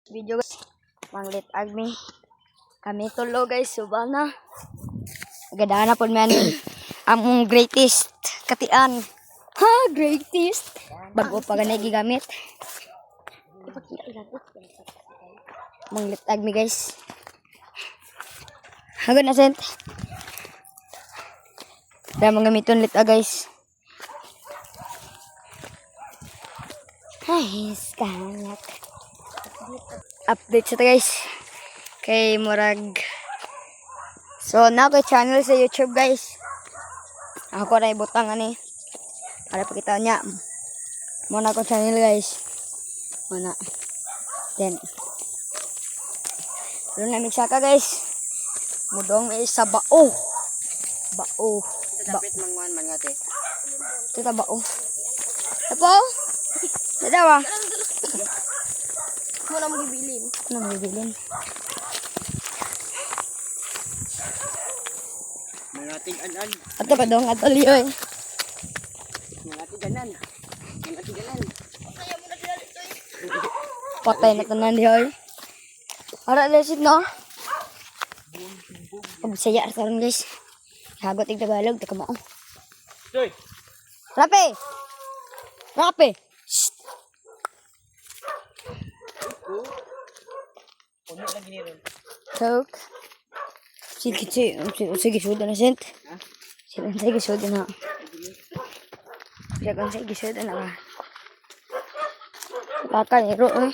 Video guys. Manglit agmi. Kami tulo guys. Subana. Gadahan na po man. Among greatest katian. Ha, greatest. Bago pa ganay gigamit. Manglit agmi guys. Hagod na sent. Dahil mga gamiton lit guys. Ay, skanyak. Update sa guys. Kay Murag. So, na ko channel sa YouTube guys. Ako na ibutang ani. Para pakita niya. Muna ko channel guys. Muna. Then. Doon namin siya ka guys. Mudong sa bao. Bao. Dapat mangwan man nga te. Ito bao. Apo? Nadawa? Wala mo gibilin. Ano mo bibilin? Mga tiganan. Ato pa dong atolyo eh. Mga tiganan. Mga tiganan. Patay na tanan di hoy. Ara lesit no. Pagsaya sa ron guys. Hagot ig Tagalog ta kamo. Doy. Rape. Rape. Puno lagi ni ron. Tok. Sige suda na sent. Sige suda na. Sige suda na ba. Kakak ni ro eh.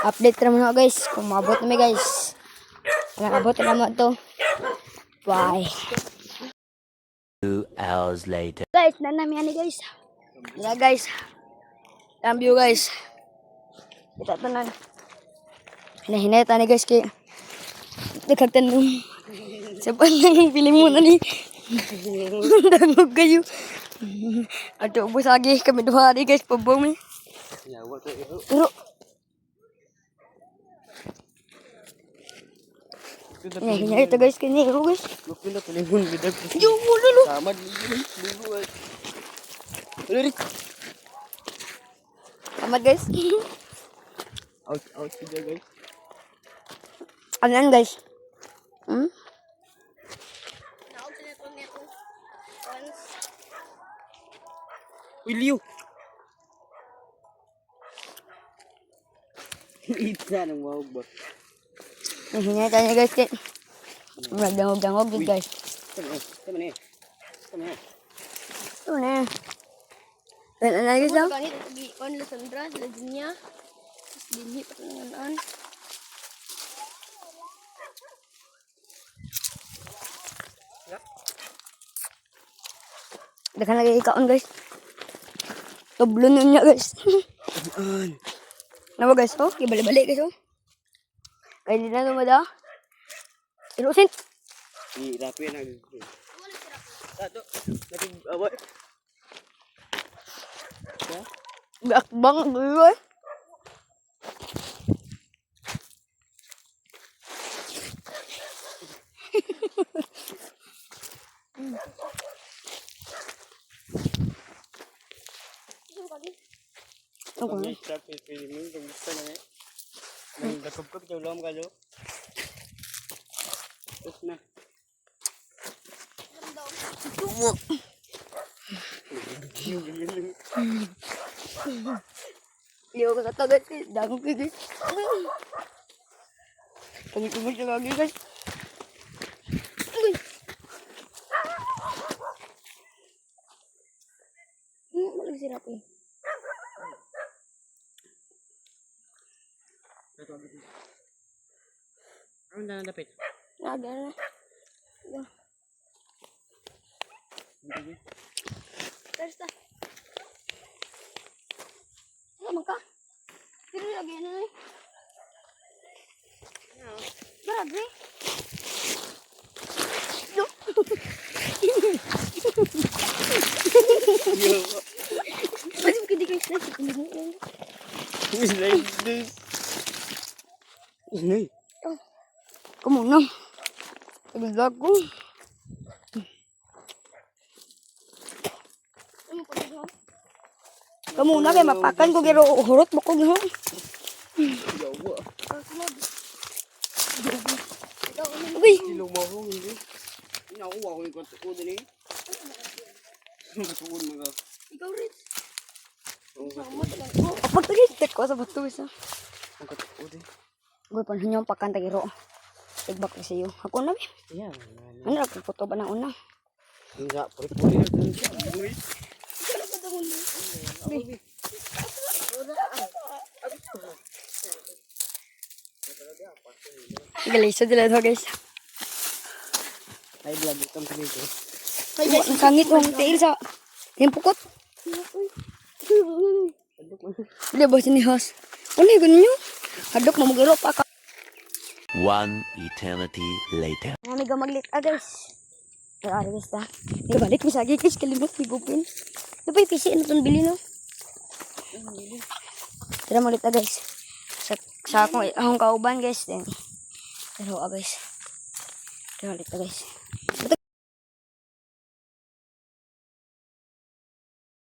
Update naman ako guys. Kung maabot namin guys. Kung maabot naman to. Bye. 2 hours later. Guys, nanami ani guys. Yeah guys. Cambio guys. Kita tanan. Hinahinay tani guys kay nagkagtanong. Saban lang pili mo na ni. Dangog kayo. Ato ubos lagi kami duha ni guys pabong mi. Yawa to iro. Iro. Hinahinay ito guys kini iro guys. Lupin na tulingon bidag. Yung mulo lo. Samad ligo ay. Lirik. Amat guys. Out siya guys. Ano yan guys? Williw. Ita nang wow ba. Hinahinay tayo guys kay dangog din guys. Tama ni. Ito na. Ano na guys daw? Ganit di kon la Sandra la dunya. Dinhi pa nangan. Dakan lagi ikaon guys. Toblon niya guys. Nama guys oh, ibalik-balik guys oh. Kaya hindi na tumada. Irusin. Di rapi na. Tato. Nating away. Gakbang guys. Ako na start pili mo kung gusto na eh. Nang dakop-kop sa ulam kayo. Tapos na. Liyo ka katagat eh. Dangog ka guys. Tumit-tumit siya lagi guys. Malang sirap eh. Ano na dapit? Naga na. Terus dah. Lama ka? Pero lagi na eh. Grabe. No. Masih kedi guys na. Who's like this? Ini. Kamu na. Agad ko. Ano pa dito? Kamu na kay mapakan ko gero hurot bukog no. Jawa. Uy, Kilo mo ako hindi. Inakuha ko yung kwarto ko din eh. Matuon mga. Ikaw rin. pagtagit ko sa bato isa. Ang kwarto ko din. Uy, panahon yung pakan tagiro. Igbak sa iyo. Ako na bi. Yan. Ano ra foto ba na una? Hindi, puri-puri na dun siya. Uy. Galisa dila to guys. Ay, vlog itong pinito. Ang sangit ng tail sa yung pukot. Dili ba sinihas? Ano yung ganyan? Hadok mo magiro pa ka. One eternity later. May gamaglit guys. Ay, guys ta. May balik mi sagi guys kalimot mi gupin. Dapat pisi na itong bili no. Tara malit guys. Sa akong kauban guys din. Pero guys. Tara malit guys.